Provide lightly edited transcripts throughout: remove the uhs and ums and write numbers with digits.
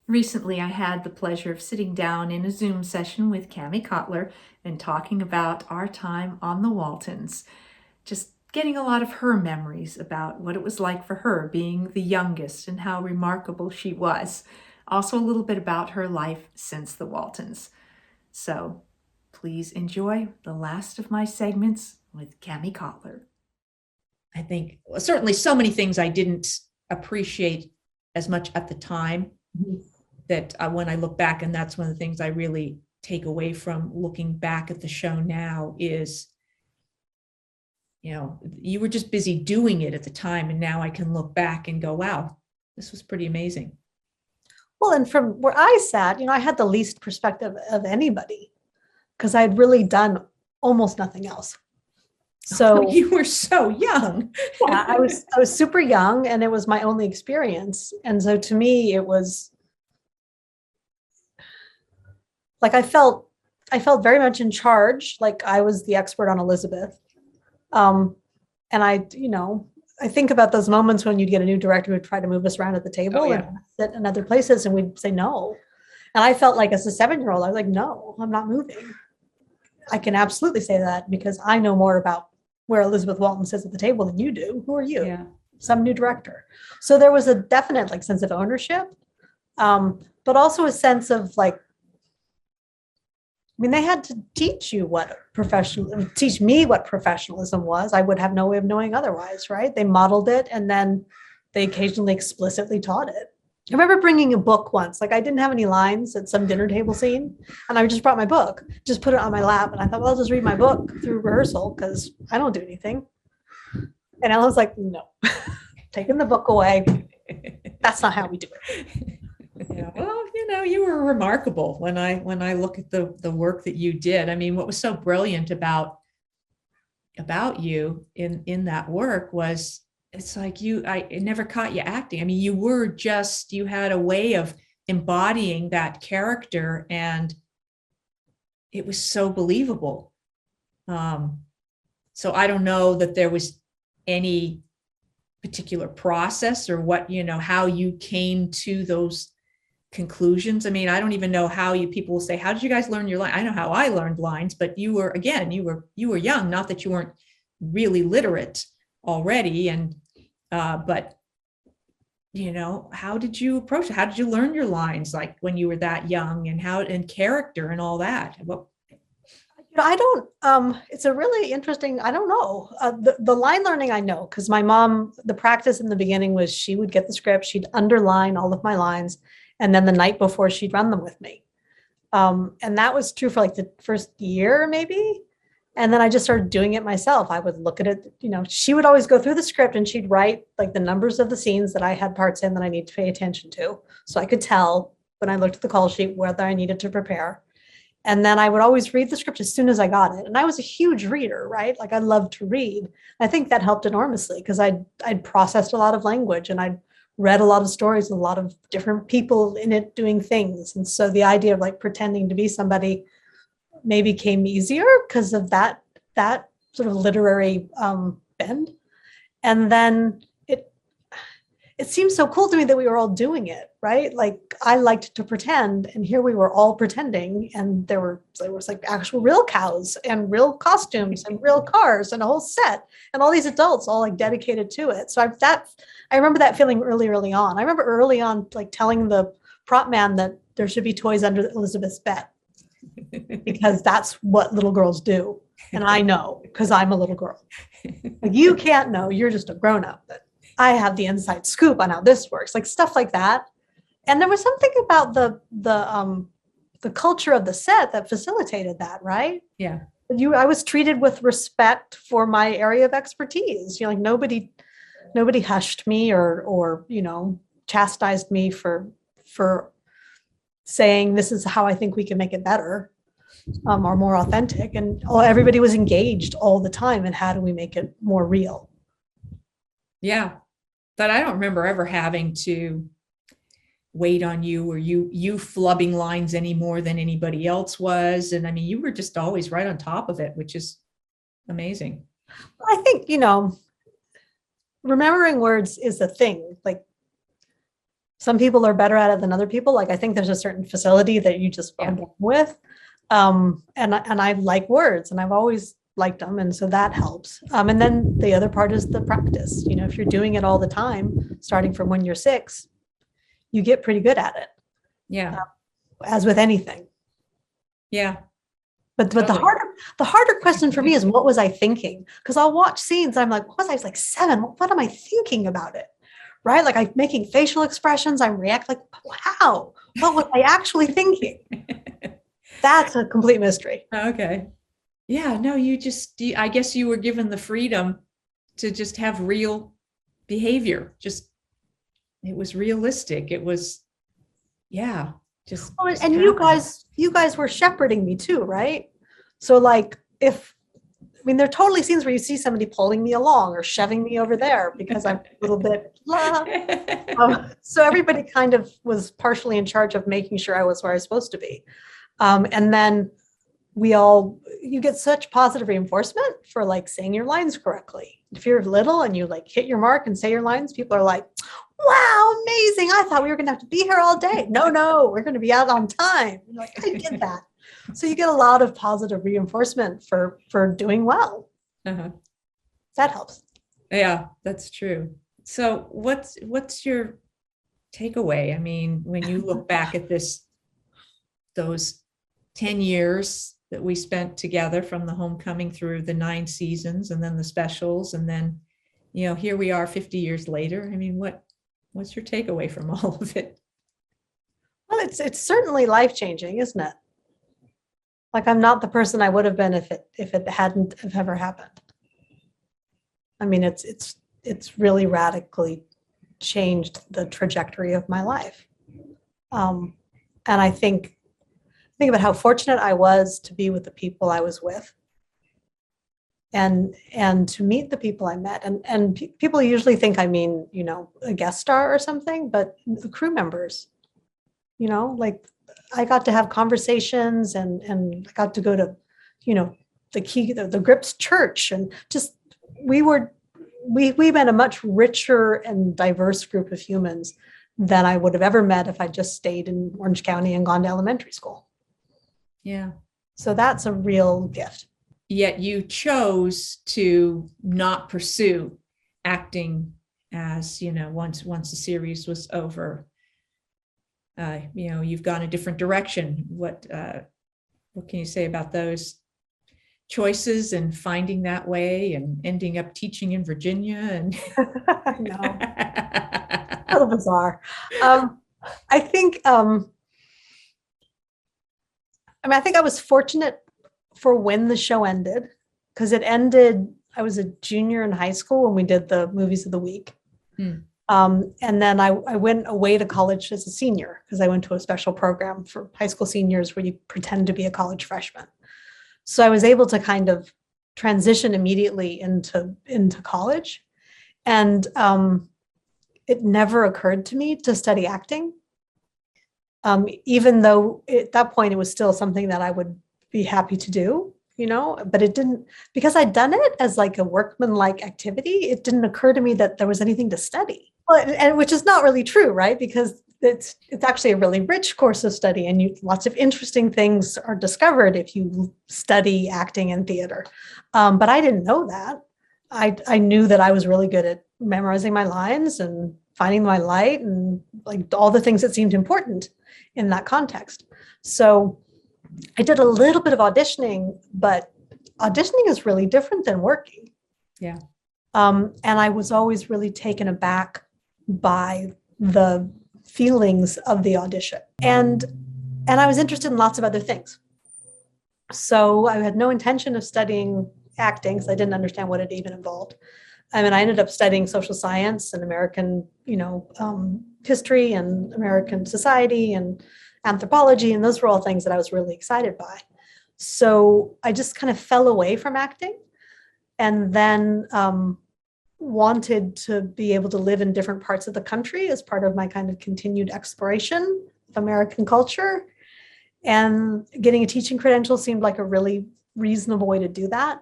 Recently, I had the pleasure of sitting down in a Zoom session with Kami Cotler and talking about our time on the Waltons. Just getting a lot of her memories about what it was like for her being the youngest and how remarkable she was. Also, a little bit about her life since the Waltons. So, please enjoy the last of my segments with Kami Cotler. I think certainly so many things I didn't appreciate as much at the time that when I look back, and that's one of the things I really take away from looking back at the show now is, you were just busy doing it at the time. And now I can look back and go, wow, this was pretty amazing. Well, and from where I sat, I had the least perspective of anybody because I'd really done almost nothing else. So you were so young. yeah, I was super young and it was my only experience. And so to me, it was like I felt very much in charge, like I was the expert on Elizabeth. And I think about those moments when you'd get a new director who'd try to move us around at the table and sit in other places and we'd say no. And I felt like as a 7-year-old, I was like, no, I'm not moving. I can absolutely say that because I know more about where Elizabeth Walton sits at the table than you do. Who are you? Yeah. Some new director. So there was a definite sense of ownership, but also a sense of they had to teach me what professionalism was. I would have no way of knowing otherwise, right? They modeled it and then they occasionally explicitly taught it. I remember bringing a book once, I didn't have any lines at some dinner table scene and I just brought my book, just put it on my lap. And I thought, well, I'll just read my book through rehearsal because I don't do anything. And Ellen was like, no, taking the book away. That's not how we do it. Yeah, well, you were remarkable when I look at the work that you did. I mean, what was so brilliant about you in that work was it's like it never caught you acting. I mean, you had a way of embodying that character and it was so believable. So I don't know that there was any particular process or what, how you came to those conclusions. I mean, I don't even know how people will say, how did you guys learn your line? I know how I learned lines, but you were young, not that you weren't really literate already. And, but how did you approach it? How did you learn your lines? Like when you were that young and character and all that? I don't, it's a really interesting, I don't know. The line learning I know, because my mom, the practice in the beginning was she would get the script, she'd underline all of my lines. And then the night before she'd run them with me. And that was true for the first year, maybe. And then I just started doing it myself. I would look at it, she would always go through the script and she'd write the numbers of the scenes that I had parts in that I need to pay attention to. So I could tell when I looked at the call sheet whether I needed to prepare. And then I would always read the script as soon as I got it. And I was a huge reader, right? I loved to read. I think that helped enormously because I'd processed a lot of language and I'd read a lot of stories, a lot of different people in it doing things. And so the idea of pretending to be somebody maybe came easier because of that sort of literary bend. And then it seems so cool to me that we were all doing it, right? I liked to pretend and here we were all pretending and there was actual real cows and real costumes and real cars and a whole set and all these adults all dedicated to it. So I remember that feeling early on. I remember early on telling the prop man that there should be toys under Elizabeth's bed because that's what little girls do. And I know because I'm a little girl. You can't know, you're just a grown-up, but I have the inside scoop on how this works, stuff like that. And there was something about the culture of the set that facilitated that, right? Yeah. I was treated with respect for my area of expertise. Nobody hushed me or chastised me for saying this is how I think we can make it better or more authentic. And everybody was engaged all the time. And how do we make it more real? Yeah. But I don't remember ever having to wait on you or you flubbing lines any more than anybody else was. And I mean, you were just always right on top of it, which is amazing. I think, remembering words is a thing. Some people are better at it than other people. Like I think there's a certain facility that you just are born with. And I like words, and I've always liked them, and so that helps. And then the other part is the practice. You know, if you're doing it all the time, starting from when you're 6, you get pretty good at it. Yeah. As with anything. Yeah. But Totally. the harder question for me is, what was I thinking? Because I'll watch scenes, I'm like, what was I? Was like 7. What am I thinking about it? Right? Like I'm making facial expressions. I react like, how? What was I actually thinking? That's a complete mystery. Okay. Yeah, no, I guess you were given the freedom to just have real behavior. It was realistic. It was, yeah, just. Oh, just and happened. you guys were shepherding me too, right? So like I mean, there are totally scenes where you see somebody pulling me along or shoving me over there because I'm a little bit blah. So everybody kind of was partially in charge of making sure I was where I was supposed to be. And then you get such positive reinforcement for like saying your lines correctly. If you're little and you like hit your mark and say your lines, people are like, wow, amazing. I thought we were going to have to be here all day. No, we're going to be out on time. You're like, I did that. So you get a lot of positive reinforcement for doing well. Uh-huh. That helps. Yeah, that's true. So what's your takeaway? I mean, when you look back at those 10 years that we spent together, from the homecoming through the 9 seasons and then the specials, and then, here we are 50 years later. I mean, what's your takeaway from all of it? Well, it's certainly life-changing, isn't it? Like I'm not the person I would have been if it hadn't have ever happened. I mean, it's really radically changed the trajectory of my life. And I think about how fortunate I was to be with the people I was with, and to meet the people I met. And people usually think I mean, a guest star or something, but the crew members, like I got to have conversations and I got to go to, the Grips church, and just we met a much richer and diverse group of humans than I would have ever met if I just stayed in Orange County and gone to elementary school. Yeah. So that's a real gift. Yet you chose to not pursue acting as, once the series was over. You've gone a different direction. What can you say about those choices and finding that way and ending up teaching in Virginia? And No, a little bizarre. I think I think I was fortunate for when the show ended, because it ended, I was a junior in high school when we did the movies of the week. And then I went away to college as a senior, because I went to a special program for high school seniors where you pretend to be a college freshman. So I was able to kind of transition immediately into college. And it never occurred to me to study acting. Even though at that point it was still something that I would be happy to do, but it didn't, because I'd done it as like a workman-like activity. It didn't occur to me that there was anything to study, and which is not really true, right? Because it's actually a really rich course of study, and lots of interesting things are discovered if you study acting and theater. But I didn't know that. I knew that I was really good at memorizing my lines and finding my light and like all the things that seemed important in that context. So I did a little bit of auditioning, but auditioning is really different than working. Yeah. And I was always really taken aback by the feelings of the audition. And I was interested in lots of other things. So I had no intention of studying acting, because I didn't understand what it even involved. I mean, I ended up studying social science and American, history and American society and anthropology, and those were all things that I was really excited by. So I just kind of fell away from acting, and then wanted to be able to live in different parts of the country as part of my kind of continued exploration of American culture. And getting a teaching credential seemed like a really reasonable way to do that.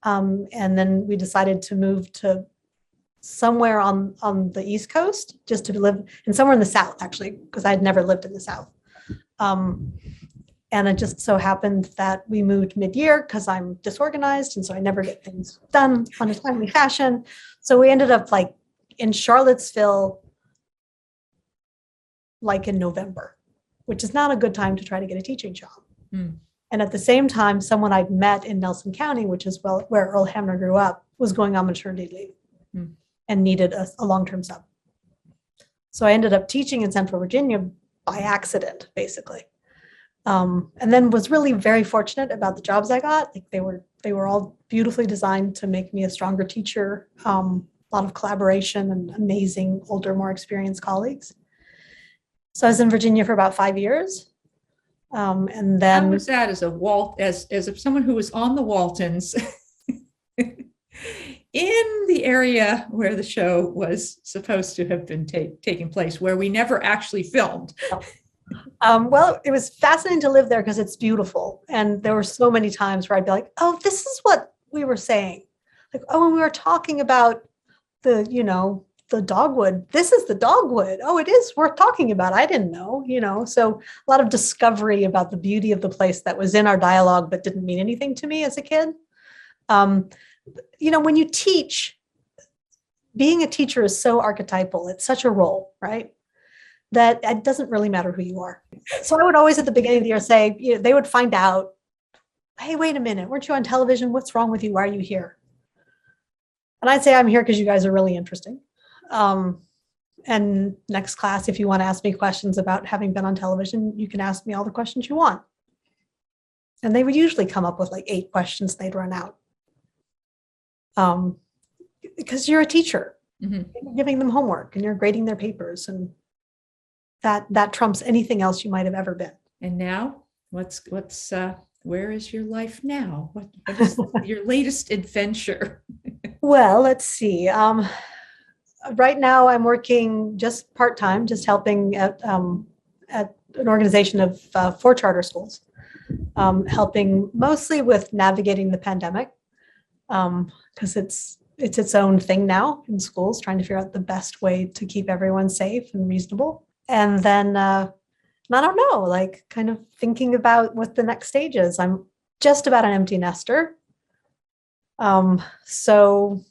And then we decided to move to somewhere on the East Coast, just to live, and somewhere in the South, actually, because I'd never lived in the South. And it just so happened that we moved mid-year because I'm disorganized, and so I never get things done on a timely fashion. So we ended up like in Charlottesville, like in November, which is not a good time to try to get a teaching job. And at the same time, someone I'd met in Nelson County, which is where Earl Hamner grew up, was going on maternity leave and needed a long-term sub. So I ended up teaching in Central Virginia by accident, basically. And then was really very fortunate about the jobs I got. Like they were all beautifully designed to make me a stronger teacher. A lot of collaboration and amazing older, more experienced colleagues. So I was in Virginia for about 5 years. And then how was that as as someone who was on the Waltons in the area where the show was supposed to have been taking place, where we never actually filmed? Well, it was fascinating to live there because it's beautiful. And there were so many times where I'd be like, oh, this is what we were saying. Like, oh, when we were talking about the dogwood, this is the dogwood. Oh, it is worth talking about. I didn't know, so a lot of discovery about the beauty of the place that was in our dialogue, but didn't mean anything to me as a kid. When you teach, being a teacher is so archetypal. It's such a role, right? That it doesn't really matter who you are. So I would always at the beginning of the year say, they would find out, hey, wait a minute, weren't you on television? What's wrong with you? Why are you here? And I'd say, I'm here because you guys are really interesting. And next class, if you want to ask me questions about having been on television, you can ask me all the questions you want. And they would usually come up with like 8 questions, they'd run out. Because you're a teacher, you're giving them homework and you're grading their papers, and that trumps anything else you might have ever been. And now where is your life now? What is your latest adventure? Well, let's see. Right now I'm working just part-time, just helping at an organization of 4 charter schools, helping mostly with navigating the pandemic, because it's its own thing now in schools, trying to figure out the best way to keep everyone safe and reasonable. And then, I don't know, like kind of thinking about what the next stage is. I'm just about an empty nester. So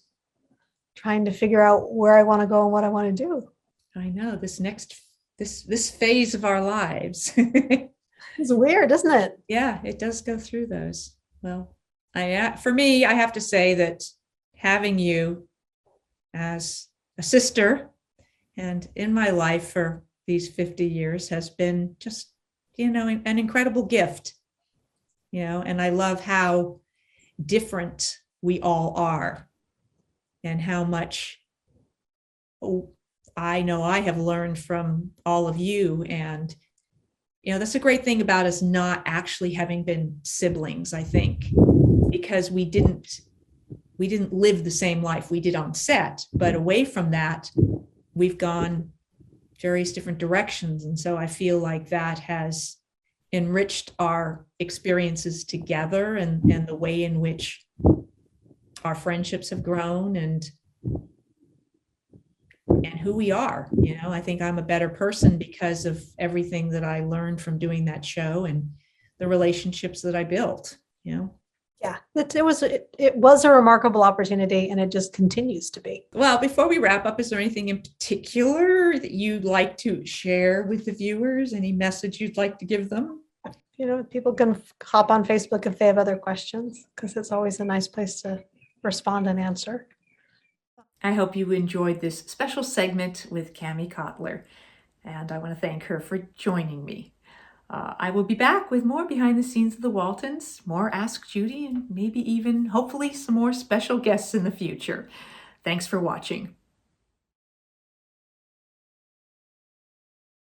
trying to figure out where I want to go and what I want to do. I know this phase of our lives. It's weird, isn't it? Yeah, it does go through those. Well, for me, I have to say that having you as a sister and in my life for these 50 years has been just, an incredible gift, and I love how different we all are and how much I know I have learned from all of you. And, that's a great thing about us not actually having been siblings, I think, because we didn't live the same life we did on set, but away from that, we've gone various different directions. And so I feel like that has enriched our experiences together and the way in which our friendships have grown and who we are. I think I'm a better person because of everything that I learned from doing that show and the relationships that I built. Yeah, it was a remarkable opportunity, and it just continues to be. Well, before we wrap up, is there anything in particular that you'd like to share with the viewers? Any message you'd like to give them? People can hop on Facebook if they have other questions, because it's always a nice place to respond and answer. I hope you enjoyed this special segment with Kami Cotler, and I want to thank her for joining me. I will be back with more behind the scenes of the Waltons, more Ask Judy, and maybe even, hopefully, some more special guests in the future. Thanks for watching.